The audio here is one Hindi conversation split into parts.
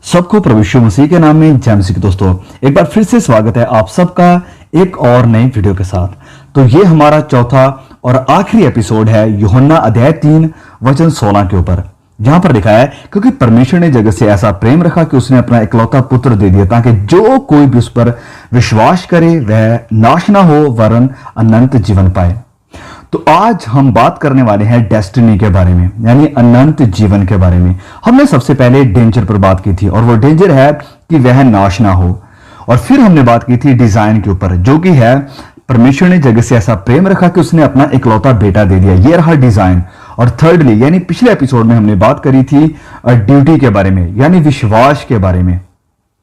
सबको प्रभु यीशु मसीह के नाम में जय मसीह। दोस्तों, एक बार फिर से स्वागत है आप सबका एक और नई वीडियो के साथ। तो ये हमारा चौथा और आखिरी एपिसोड है यूहन्ना अध्याय 3 वचन 16 के ऊपर, जहां पर लिखा है, क्योंकि परमेश्वर ने जगत से ऐसा प्रेम रखा कि उसने अपना इकलौता पुत्र दे दिया, ताकि जो कोई भी उस पर विश्वास करे वह नाश ना हो वरन अनंत जीवन पाए। तो आज हम बात करने वाले हैं डेस्टिनी के बारे में, यानी अनंत जीवन के बारे में। हमने सबसे पहले डेंजर पर बात की थी, और वो डेंजर है कि वह नाश ना हो। और फिर हमने बात की थी डिजाइन के ऊपर, जो कि है परमेश्वर ने जगत से ऐसा प्रेम रखा कि उसने अपना इकलौता बेटा दे दिया। ये रहा डिजाइन। और थर्डली, यानी पिछले एपिसोड में हमने बात करी थी ड्यूटी के बारे में, यानी विश्वास के बारे में।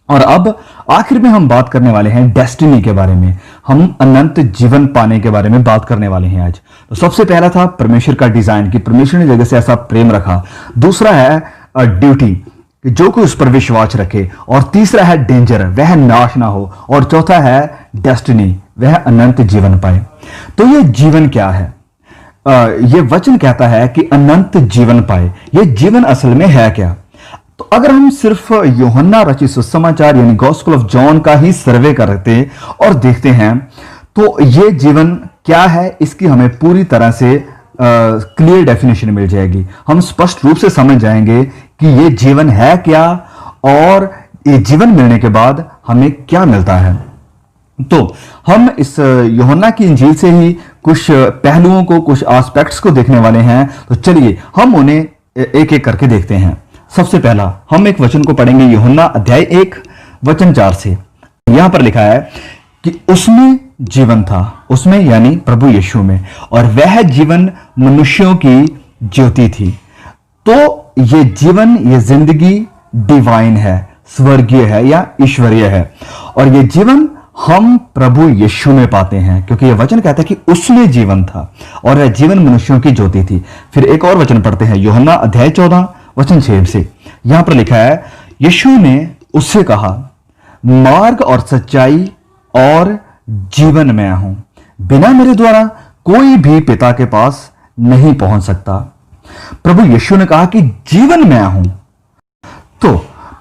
और अब आखिर में हम बात करने वाले हैं डेस्टिनी के बारे में। हम अनंत जीवन पाने के बारे में बात करने वाले हैं आज। तो सबसे पहला था परमेश्वर का डिजाइन, कि परमेश्वर ने जगत से ऐसा प्रेम रखा। दूसरा है ड्यूटी, कि जो कोई उस पर विश्वास रखे। और तीसरा है डेंजर, वह नाश ना हो। और चौथा है डेस्टिनी, वह अनंत जीवन पाए। तो ये जीवन क्या है? ये वचन कहता है कि अनंत जीवन पाए। ये जीवन असल में है क्या? तो अगर हम सिर्फ यूहन्ना रचित सुसमाचार यानी गॉस्पेल ऑफ जॉन का ही सर्वे करते और देखते हैं, तो ये जीवन क्या है, इसकी हमें पूरी तरह से क्लियर डेफिनेशन मिल जाएगी। हम स्पष्ट रूप से समझ जाएंगे कि ये जीवन है क्या, और ये जीवन मिलने के बाद हमें क्या मिलता है। तो हम इस यूहन्ना की इंजील से ही कुछ पहलुओं को, कुछ एस्पेक्ट्स को देखने वाले हैं। तो चलिए हम उन्हें एक एक करके देखते हैं। सबसे पहला हम एक वचन को पढ़ेंगे, यूहन्ना अध्याय 1 वचन 4 से। यहां पर लिखा है कि उसमें जीवन था, उसमें यानी प्रभु यीशु में, और वह जीवन मनुष्यों की ज्योति थी। तो ये जीवन, ये जिंदगी डिवाइन है, स्वर्गीय है या ईश्वरीय है। और ये जीवन हम प्रभु यीशु में पाते हैं, क्योंकि यह वचन कहता है कि उसमें जीवन था और वह जीवन मनुष्यों की ज्योति थी। फिर एक और वचन पढ़ते हैं, यूहन्ना अध्याय 14 वचन 6 से। यहां पर लिखा है, यीशु ने उससे कहा, मार्ग और सच्चाई और जीवन मैं हूं, बिना मेरे द्वारा कोई भी पिता के पास नहीं पहुंच सकता। प्रभु यीशु ने कहा कि जीवन मैं हूं। तो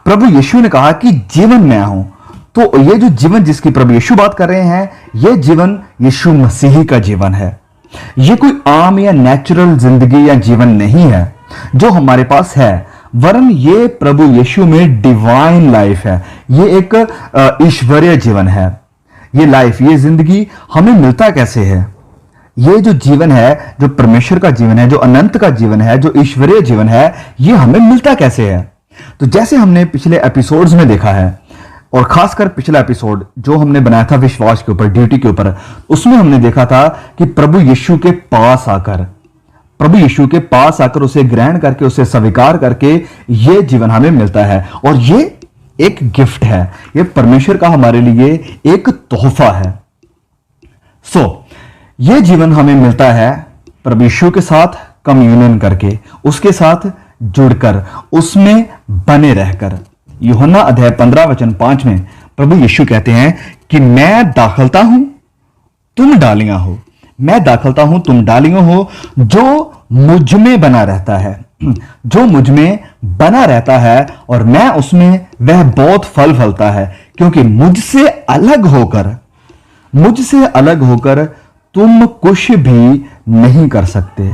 प्रभु यीशु ने कहा कि जीवन मैं हूं। तो ये जो जीवन जिसकी प्रभु यीशु बात कर रहे हैं, यह जीवन यीशु मसीह का जीवन है। यह कोई आम या नेचुरल जिंदगी या जीवन नहीं है जो हमारे पास है, वरन ये प्रभु यीशु में डिवाइन लाइफ है। ये एक ईश्वरीय जीवन है। ये लाइफ, ये जिंदगी हमें मिलता कैसे है? ये जो जीवन है, जो परमेश्वर का जीवन है, जो अनंत का जीवन है, जो ईश्वरीय जीवन है, ये हमें मिलता कैसे है? तो जैसे हमने पिछले एपिसोड्स में देखा है, और खासकर पिछला एपिसोड जो हमने बनाया था विश्वास के ऊपर, ड्यूटी के ऊपर, उसमें हमने देखा था कि प्रभु यीशु के पास आकर उसे ग्रहण करके, उसे स्वीकार करके ये जीवन हमें मिलता है। और ये एक गिफ्ट है, ये परमेश्वर का हमारे लिए एक तोहफा है। ये जीवन हमें मिलता है प्रभु यीशु के साथ कम्युनियन करके, उसके साथ जुड़कर, उसमें बने रहकर। यूहन्ना अध्याय 15 वचन 5 में प्रभु यीशु कहते हैं कि मैं दाखलता हूं, तुम डालियां हो। मैं दाखलता हूं, तुम डालियां हो। जो मुझ में बना रहता है, जो मुझ में बना रहता है और मैं उसमें, वह बहुत फल फलता है, क्योंकि मुझसे अलग होकर तुम कुछ भी नहीं कर सकते।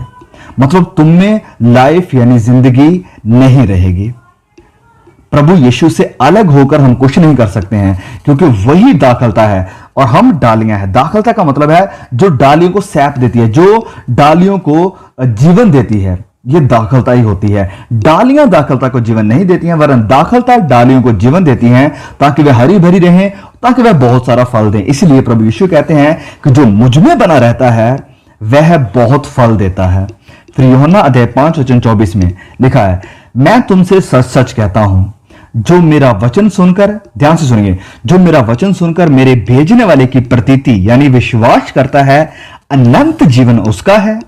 मतलब तुम में लाइफ यानी जिंदगी नहीं रहेगी। प्रभु यीशु से अलग होकर हम कुछ नहीं कर सकते हैं, क्योंकि वही दाखलता है और हम डालियां हैं। दाखलता का मतलब है जो डालियों को सैप देती है, जो डालियों को जीवन देती है, ये दाखलता ही होती है। डालियां दाखलता को जीवन नहीं देती हैं, वरन दाखलता डालियों को जीवन देती हैं, ताकि वह हरी भरी रहें, ताकि वह बहुत सारा फल दें। इसलिए प्रभु यीशु कहते हैं कि जो मुझ में बना रहता है वह बहुत फल देता है। फिर यूहन्ना अध्याय 5 वचन 24 में लिखा है, मैं तुमसे सच सच कहता हूं, जो मेरा वचन सुनकर, ध्यान से सुनिए, जो मेरा वचन सुनकर मेरे भेजने वाले की प्रतीति यानी विश्वास करता है, अनंत जीवन उसका है,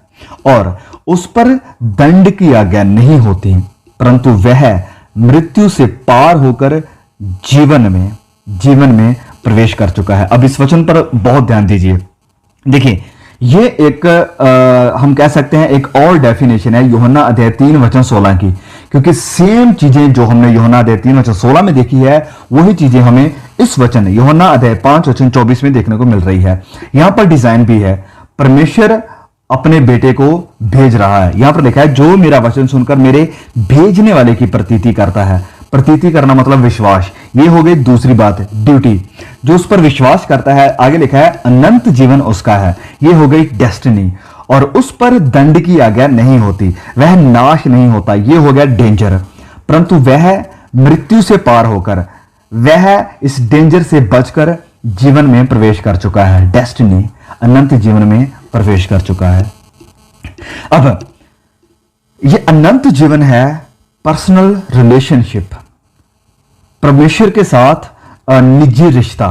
और उस पर दंड की आज्ञा नहीं होती, परंतु वह मृत्यु से पार होकर जीवन में प्रवेश कर चुका है। अब इस वचन पर बहुत ध्यान दीजिए। देखिए, ये एक हम कह सकते हैं एक और डेफिनेशन है यूहन्ना अध्याय 3 वचन 16 की, क्योंकि सेम चीजें जो हमने यूहन्ना अध्याय 3 वचन 16 में देखी है, वही चीजें हमें इस वचन यूहन्ना अध्याय 5 वचन 24 में देखने को मिल रही है। यहां पर डिजाइन भी है, परमेश्वर अपने बेटे को भेज रहा है। यहां पर लिखा है, जो मेरा वचन सुनकर मेरे भेजने वाले की प्रतीति करता है। प्रतीति करना मतलब विश्वास। ये हो गई दूसरी बात, ड्यूटी। जो उस पर विश्वास करता है, आगे लिखा है अनंत जीवन उसका है। ये हो गई डेस्टिनी। और उस पर दंड की आज्ञा नहीं होती, वह नाश नहीं होता। ये हो गया डेंजर। परंतु वह मृत्यु से पार होकर, वह इस डेंजर से बचकर जीवन में प्रवेश कर चुका है। डेस्टिनी, अनंत जीवन में प्रवेश कर चुका है। अब ये अनंत जीवन है पर्सनल रिलेशनशिप, परमेश्वर के साथ निजी रिश्ता।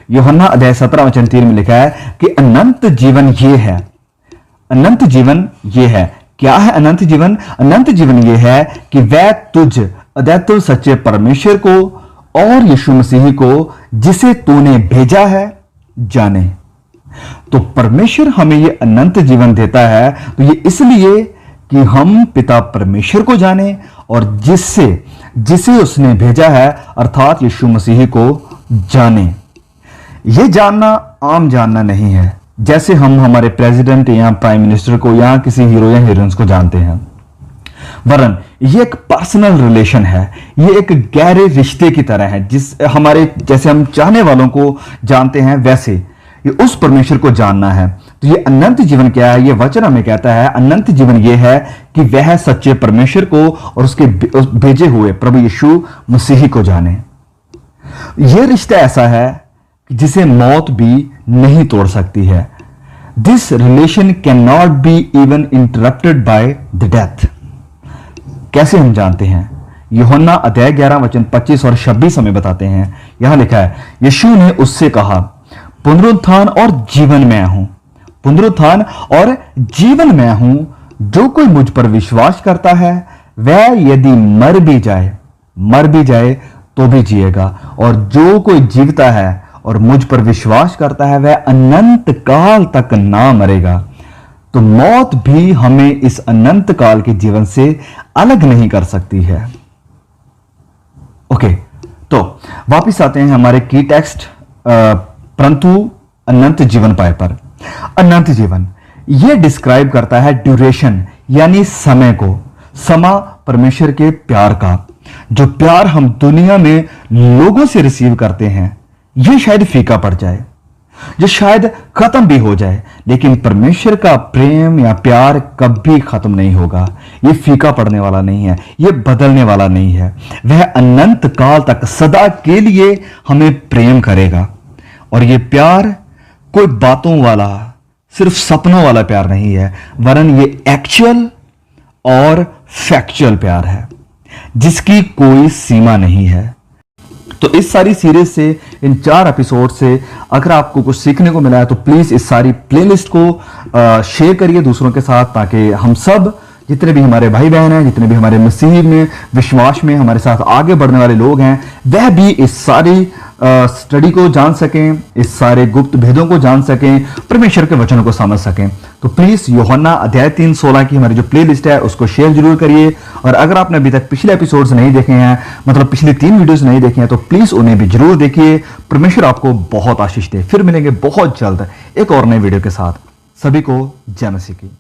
यूहन्ना अध्याय 17 वचन 3 में लिखा है कि अनंत जीवन ये है। अनंत जीवन ये है। क्या है अनंत जीवन? अनंत जीवन ये है कि वह तुझ अद्वितीय सच्चे परमेश्वर को और यीशु मसीह को जिसे तूने भेजा है जाने। तो परमेश्वर हमें ये अनंत जीवन देता है, तो ये इसलिए कि हम पिता परमेश्वर को जाने और जिसे उसने भेजा है अर्थात यीशु मसीह को जाने। यह जानना आम जानना नहीं है, जैसे हम हमारे प्रेसिडेंट या प्राइम मिनिस्टर को या किसी हीरो या हीरोइंस को जानते हैं, वरन ये एक पर्सनल रिलेशन है। ये एक गहरे रिश्ते की तरह है, जैसे हम चाहने वालों को जानते हैं, वैसे ये उस परमेश्वर को जानना है। तो ये अनंत जीवन क्या है? ये वचन हमें कहता है अनंत जीवन ये है कि वह सच्चे परमेश्वर को और उसके भेजे हुए प्रभु यीशु मसीह को जाने। यह रिश्ता ऐसा है जिसे मौत भी नहीं तोड़ सकती है। This relation can not be even interrupted by the death. कैसे हम जानते हैं? यूहन्ना अध्याय 11 वचन 25 और 26 हमें बताते हैं। यहां लिखा है, यीशु ने उससे कहा, पुनरुत्थान और जीवन मैं हूं। पुनरुत्थान और जीवन मैं हूं। जो कोई मुझ पर विश्वास करता है, वह यदि मर भी जाए तो भी जिएगा। और जो कोई जीवता है और मुझ पर विश्वास करता है, वह अनंत काल तक ना मरेगा। तो मौत भी हमें इस अनंत काल के जीवन से अलग नहीं कर सकती है। ओके, तो वापिस आते हैं हमारे की टेक्स्ट, परंतु अनंत जीवन पाए पर। अनंत जीवन यह डिस्क्राइब करता है ड्यूरेशन, यानी समय को। समा परमेश्वर के प्यार का, जो प्यार हम दुनिया में लोगों से रिसीव करते हैं, यह शायद फीका पड़ जाए, जो शायद खत्म भी हो जाए, लेकिन परमेश्वर का प्रेम या प्यार कभी खत्म नहीं होगा। यह फीका पड़ने वाला नहीं है, यह बदलने वाला नहीं है। वह अनंत काल तक सदा के लिए हमें प्रेम करेगा। और यह प्यार कोई बातों वाला, सिर्फ सपनों वाला प्यार नहीं है, वरन यह एक्चुअल और फैक्चुअल प्यार है, जिसकी कोई सीमा नहीं है। तो इस सारी सीरीज से, इन 4 एपिसोड से अगर आपको कुछ सीखने को मिला है, तो प्लीज इस सारी प्लेलिस्ट को शेयर करिए दूसरों के साथ, ताकि हम सब, जितने भी हमारे भाई बहन हैं, जितने भी हमारे मसीह में विश्वास में हमारे साथ आगे बढ़ने वाले लोग हैं, वह भी इस सारी स्टडी को जान सकें, इस सारे गुप्त भेदों को जान सकें, परमेश्वर के वचनों को समझ सकें। तो प्लीज यूहन्ना अध्याय 3:16 की हमारी जो प्लेलिस्ट है उसको शेयर जरूर करिए। और अगर आपने अभी तक पिछले एपिसोड्स नहीं देखे हैं, मतलब पिछली 3 वीडियोस नहीं देखे हैं, तो प्लीज उन्हें भी जरूर देखिए। परमेश्वर आपको बहुत आशीष दे। फिर मिलेंगे बहुत जल्द एक और नए वीडियो के साथ। सभी को जय मसीह की।